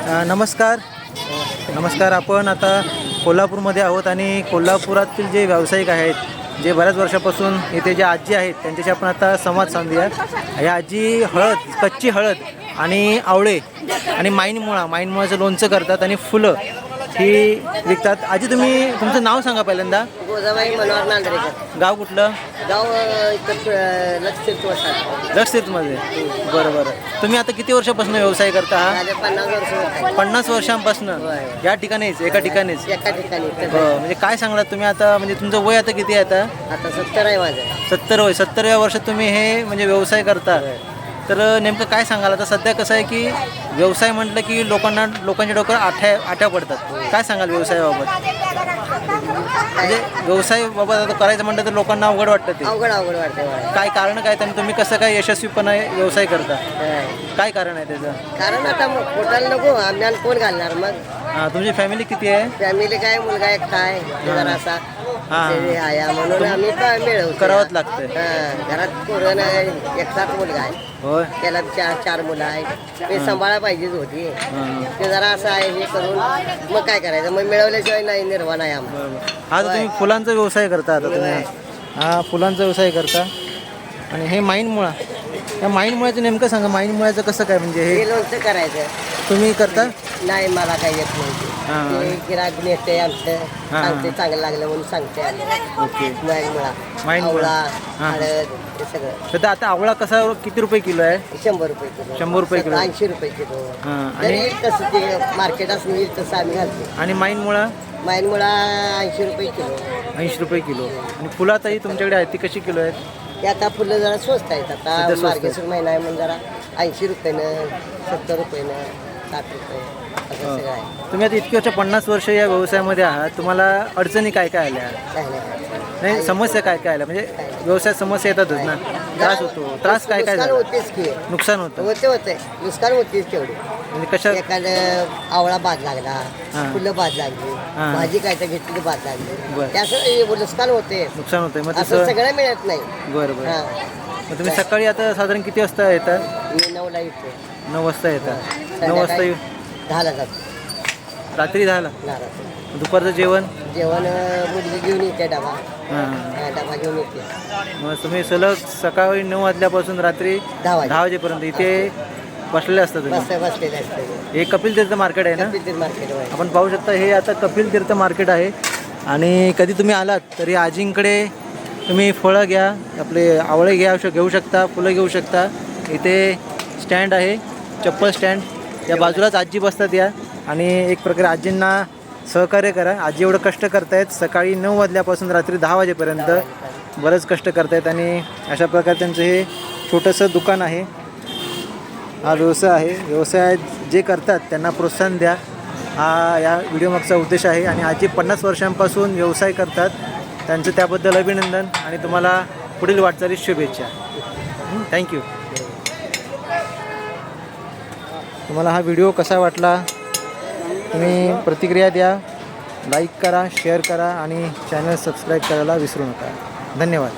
नमस्कार. नमस्कार. आपण आता कोल्हापूरमध्ये आहोत आणि कोल्हापुरातील जे व्यावसायिक आहेत, जे बऱ्याच वर्षापासून इथे जे आजी आहेत त्यांच्याशी आपण आता संवाद साधूया. या आजी कच्ची हळद आणि आवळे आणि माईनमुळाचं लोणचं करतात आणि फुलं ही विकतात. आजी, तुम्ही तुमचं नाव सांगा पहिल्यांदा. गोदाबाई मनोहर नांदरेकर. गाव कुठलं? गाव लक्षतीर्थमध्ये. बरं बरं. तुम्ही आता किती वर्षापासून व्यवसाय करता हा? 50 वर्ष. 50 वर्षांपासून या ठिकाणीच एका ठिकाणीच? एका ठिकाणी. म्हणजे काय सांगलात तुम्ही आता, म्हणजे तुमचं वय आता किती आहे आता? आता 70 आहे माझं. 70 वय. 70व्या वर्षात तुम्ही हे म्हणजे व्यवसाय करता. तर नेमकं काय सांगाल आता? सध्या कसं आहे की व्यवसाय म्हटलं की लोकांच्या डोक्यावर आठ्या पडतात. काय सांगाल व्यवसायाबाबत? म्हणजे व्यवसायाबाबत आता करायचं म्हटलं तर लोकांना अवघड वाटतं. ते अवघड वाटते मला. काय कारण काय? त्यांनी तुम्ही कसं काय यशस्वीपणे व्यवसाय करता? काय कारण आहे त्याचं? कारण आता मग पोटाला नको आम्हाला कोण घालणार मग. तुमची फॅमिली किती आहे? फॅमिली काय, मुलगा एकटा आहे जरा असा आया म्हणून आम्ही मिळवतो. करावंच लागतं. घरात पोरण एकटाच मुलगा आहे. होय. त्याला चार मुलं आहेत. ते सांभाळा पाहिजेच होती. ते जरा असं आहे हे करून मग काय करायचं, मग मिळवल्याशिवाय नाही निर्वाण आहे आम्हाला. आता तुम्ही फुलांचा व्यवसाय करता. आता तुम्ही फुलांचा व्यवसाय करता आणि हे माईनमुळा, या माईनमुळ्याचं नेमकं सांगा. माईनमुळ्याचं कसं काय? म्हणजे हे लोणचं करायचं तुम्ही करता? नाही, मला काही येत नाही. ते गिराक नेते आमचं सांगते, चांगलं लागलं म्हणून सांगते. ओके. आवळा, हळद हे सगळं. तर आता आवळा कसा किती रुपये किलो आहे? 100 रुपये किलो. 100 रुपये किलो. 80 रुपये किलो. आणि कसं ते मार्केट असं येईल तसं आम्ही घालतो. आणि माईनमुळा 80 रुपये किलो. 80 रुपये किलो. आणि फुलातही तुमच्याकडे आहे ती कशी किलो आहेत? ते आता फुलं जरा स्वस्त आहेत. आता मार्गशीर्ष महिना आहे म्हणून जरा 80 रुपयानं, 70 रुपयानं, 60 रुपये असं सगळं आहे. तुम्ही आता इतकी वर्ष 50 वर्ष या व्यवसायामध्ये आहात. तुम्हाला अडचणी काय काय आल्या? नाही, समस्या काय काय आल्या? म्हणजे व्यवसायात समस्या येतातच ना. त्रास होतो. त्रास काय काय झाला? होतेच की. नुकसान होतं. होते नुकसान होतेच तेवढी. म्हणजे कशा? एखादं आवळा बाद लागला, फुलं बाद लागली, भाजी काय तर घेतली बाद लागली, त्याचं नुकसान होते. नुकसान होते. मग असं सगळं मिळत नाही. बरं बरं. मग तुम्ही सकाळी आता साधारण किती वाजता येतात? मी 9ला येतो. 9 वाजता येतात. 9 वाजता 10ला जातो. रात्री 10ला? दुपारचं जेवण मुलगी घेऊन येते. डबा घेऊन येते. मग तुम्ही सलग सकाळी 9 वाजल्यापासून रात्री 10 वाजेपर्यंत इथे बसलेले असतात? बसलेले असते. हे कपिल तीर्थ मार्केट आहे ना? मार्केट आपण पाहू शकता. हे आता कपिल तीर्थ मार्केट आहे. आणि कधी तुम्ही आलात तरी आजींकडे तुम्ही फळं घ्या, आपले आवळे घेऊ शकता, फुलं घेऊ शकता. इथे स्टँड आहे, चप्पल स्टँड. या बाजूलाच आजी बसतात या. आणि एक प्रकारे आजींना सहकार्य करा. आजी एवढं कष्ट करतायत. सकाळी 9 वाजल्यापासून रात्री 10 वाजेपर्यंत बरंच कष्ट करतायत. आणि अशा प्रकारे त्यांचं हे छोटंसं दुकान आहे. हा व्यवसाय आहे. व्यवसाय जे करतात त्यांना प्रोत्साहन द्या, हा या व्हिडिओमागचा उद्देश आहे. आणि आजी 50 वर्षांपासून व्यवसाय करतात. त्यांचं त्याबद्दल अभिनंदन आणि तुम्हाला पुढील वाटचालीस शुभेच्छा. थँक्यू. तुम्हाला हा व्हिडिओ कसा वाटला तुम्ही प्रतिक्रिया द्या, लाईक करा, शेअर करा आणि चॅनल सबस्क्राईब करायला विसरू नका. धन्यवाद.